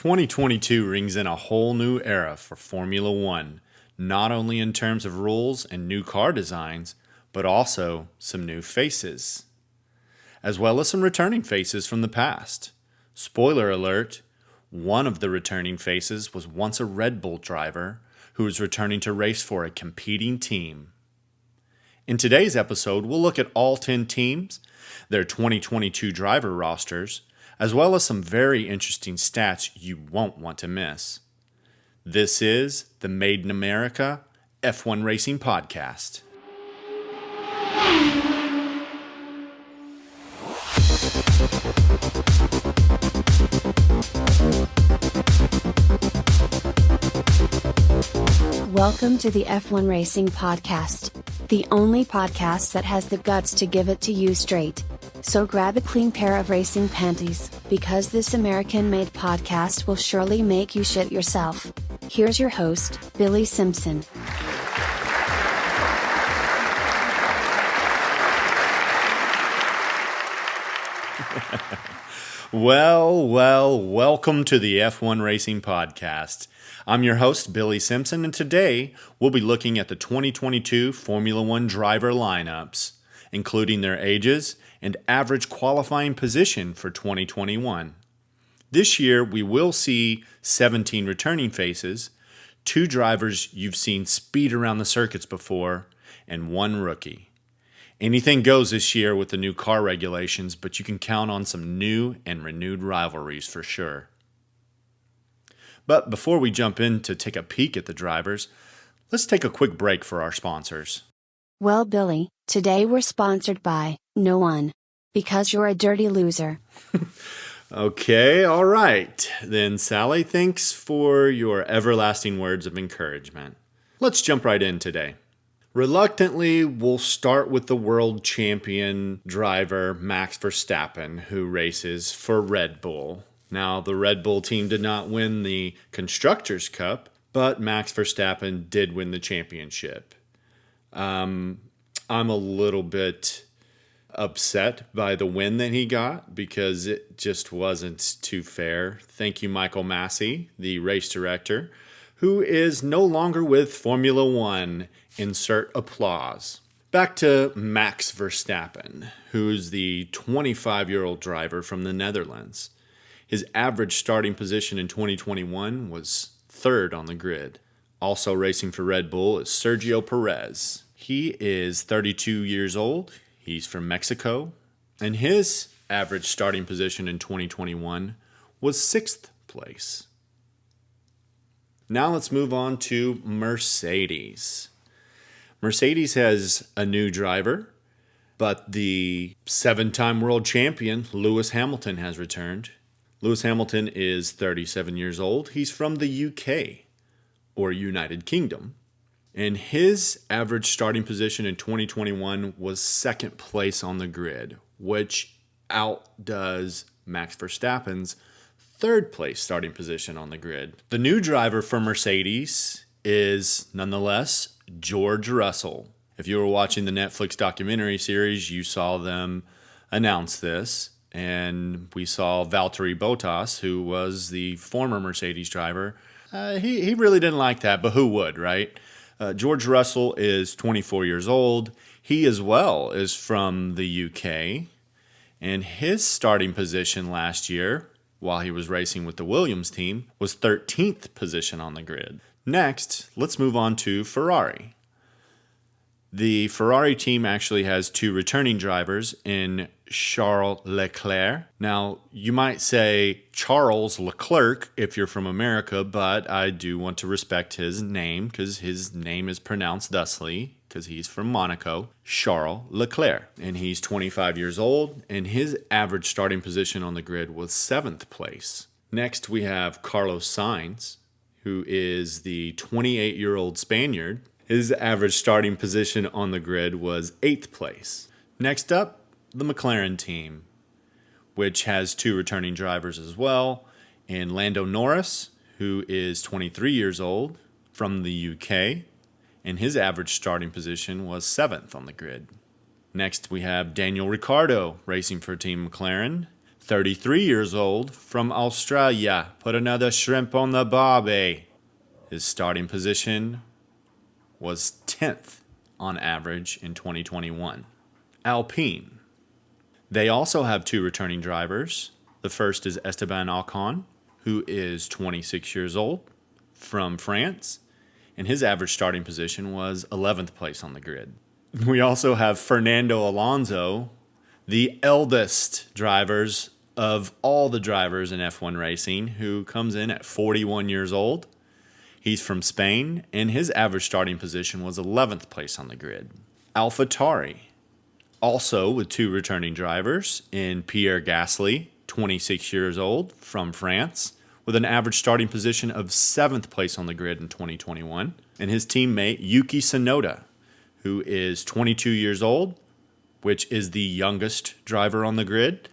2022 rings in a whole new era for Formula One, not only in terms of rules and new car designs, but also some new faces, as well as some returning faces from the past. Spoiler alert, one of the returning faces was once a Red Bull driver who is returning to race for a competing team. In today's episode, we'll look at all 10 teams, their 2022 driver rosters, as well as some very interesting stats you won't want to miss. This is the Made in America F1 Racing Podcast. Welcome to the F1 Racing Podcast, the only podcast that has the guts to give it to you straight. So grab a clean pair of racing panties, because this American-made podcast will surely make you shit yourself. Here's your host, Billy Simpson. Well, welcome to the F1 Racing Podcast. I'm your host, Billy Simpson, and today we'll be looking at the 2022 Formula One driver lineups, including their ages and average qualifying position for 2021. This year, we will see 17 returning faces, 2 drivers you've seen speed around the circuits before, and 1 rookie. Anything goes this year with the new car regulations, but you can count on some new and renewed rivalries for sure. But before we jump in to take a peek at the drivers, let's take a quick break for our sponsors. Well, Billy, today we're sponsored by no one. Because you're a dirty loser. Okay, all right. Then, Sally, thanks for your everlasting words of encouragement. Let's jump right in today. Reluctantly, we'll start with the world champion driver, Max Verstappen, who races for Red Bull. Now, the Red Bull team did not win the Constructors' Cup, but Max Verstappen did win the championship. I'm a little bit upset by the win that he got because it just wasn't too fair. Thank you, Michael Massey, the race director, who is no longer with Formula One. Insert applause. Back to Max Verstappen, who's the 25-year-old driver from the Netherlands. His average starting position in 2021 was 3rd on the grid. Also racing for Red Bull is Sergio Perez. He is 32 years old. He's from Mexico. And his average starting position in 2021 was 6th place. Now let's move on to Mercedes. Mercedes has a new driver, but the 7-time world champion, Lewis Hamilton, has returned. Lewis Hamilton is 37 years old. He's from the UK, or United Kingdom. And his average starting position in 2021 was 2nd place on the grid, which outdoes Max Verstappen's 3rd place starting position on the grid. The new driver for Mercedes is, nonetheless, George Russell. If you were watching the Netflix documentary series, you saw them announce this. And we saw Valtteri Bottas, who was the former Mercedes driver. He really didn't like that, but who would, right? George Russell is 24 years old. He as well is from the UK. And his starting position last year, while he was racing with the Williams team, was 13th position on the grid. Next, let's move on to Ferrari. The Ferrari team actually has 2 returning drivers in Charles Leclerc. Now, you might say Charles Leclerc if you're from America, but I do want to respect his name because his name is pronounced thusly because he's from Monaco, Charles Leclerc. And he's 25 years old, and his average starting position on the grid was 7th place. Next, we have Carlos Sainz, who is the 28-year-old Spaniard. His average starting position on the grid was 8th place. Next up, the McLaren team, which has 2 returning drivers as well, and Lando Norris, who is 23 years old from the UK, and his average starting position was 7th on the grid. Next, we have Daniel Ricciardo racing for Team McLaren, 33 years old, from Australia. Put another shrimp on the barbie. His starting position was 10th on average in 2021. Alpine. They also have 2 returning drivers. The first is Esteban Ocon, who is 26 years old, from France, and his average starting position was 11th place on the grid. We also have Fernando Alonso, the eldest drivers of all the drivers in F1 racing, who comes in at 41 years old. He's from Spain, and his average starting position was 11th place on the grid. AlphaTauri, also with 2 returning drivers in Pierre Gasly, 26 years old, from France, with an average starting position of 7th place on the grid in 2021, and his teammate Yuki Tsunoda, who is 22 years old, which is the youngest driver on the grid.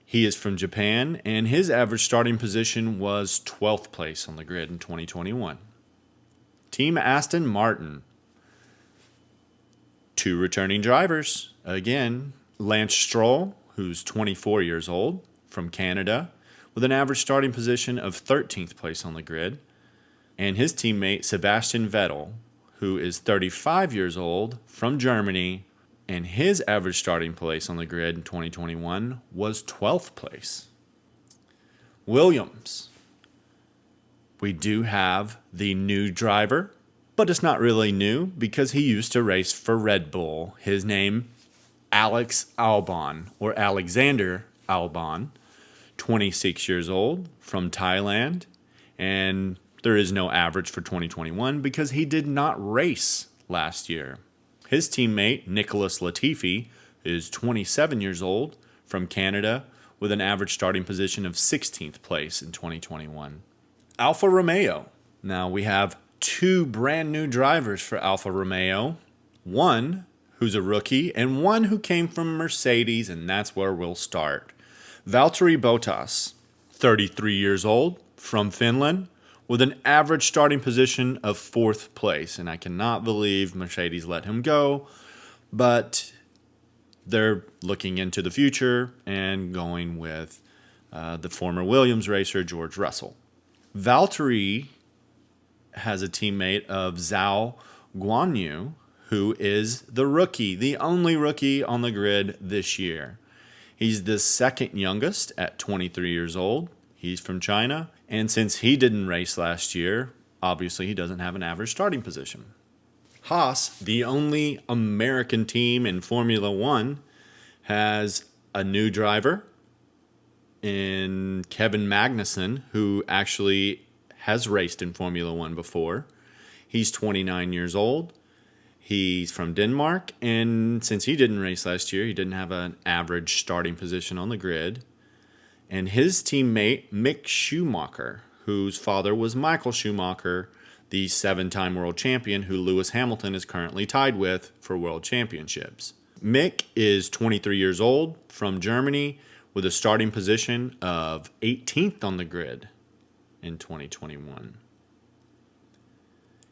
He is from Japan, and his average starting position was 12th place on the grid in 2021. Team Aston Martin, 2 returning drivers. Again, Lance Stroll, who's 24 years old, from Canada, with an average starting position of 13th place on the grid, and his teammate Sebastian Vettel, who is 35 years old, from Germany, and his average starting place on the grid in 2021 was 12th place. Williams. We do have the new driver, but it's not really new because he used to race for Red Bull. His name, Alex Albon, or Alexander Albon, 26 years old, from Thailand, and there is no average for 2021 because he did not race last year. His teammate, Nicholas Latifi, is 27 years old, from Canada, with an average starting position of 16th place in 2021. Alfa Romeo. Now we have 2 brand new drivers for Alfa Romeo. One who's a rookie and one who came from Mercedes, and that's where we'll start. Valtteri Bottas, 33 years old, from Finland, with an average starting position of 4th place. And I cannot believe Mercedes let him go, but they're looking into the future and going with the former Williams racer, George Russell. Valtteri has a teammate of Zhou Guanyu, who is the rookie, the only rookie on the grid this year. He's the second youngest at 23 years old. He's from China, and since he didn't race last year, obviously he doesn't have an average starting position. Haas, the only American team in Formula One, has a new driver in Kevin Magnussen, who actually has raced in Formula One before. He's 29 years old. He's from Denmark, and since he didn't race last year, he didn't have an average starting position on the grid. And his teammate, Mick Schumacher, whose father was Michael Schumacher, the 7-time world champion who Lewis Hamilton is currently tied with for world championships. Mick is 23 years old, from Germany, with a starting position of 18th on the grid in 2021.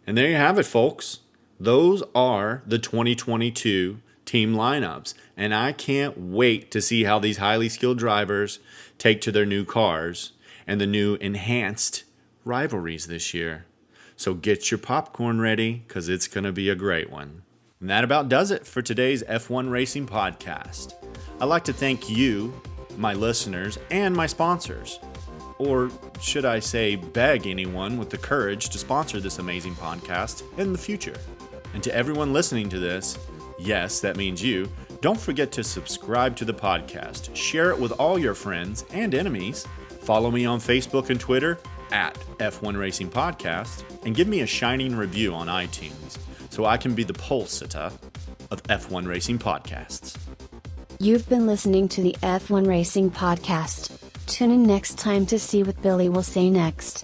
And there you have it, folks. Those are the 2022 team lineups, and I can't wait to see how these highly skilled drivers take to their new cars and the new enhanced rivalries this year. So get your popcorn ready, because it's going to be a great one. And that about does it for today's F1 Racing Podcast. I'd like to thank you, my listeners, and my sponsors. Or should I say, beg anyone with the courage to sponsor this amazing podcast in the future. And to everyone listening to this, yes, that means you, don't forget to subscribe to the podcast, share it with all your friends and enemies, follow me on Facebook and Twitter at F1 Racing Podcast, and give me a shining review on iTunes so I can be the pulsita of F1 Racing Podcasts. You've been listening to the F1 Racing Podcast. Tune in next time to see what Billy will say next.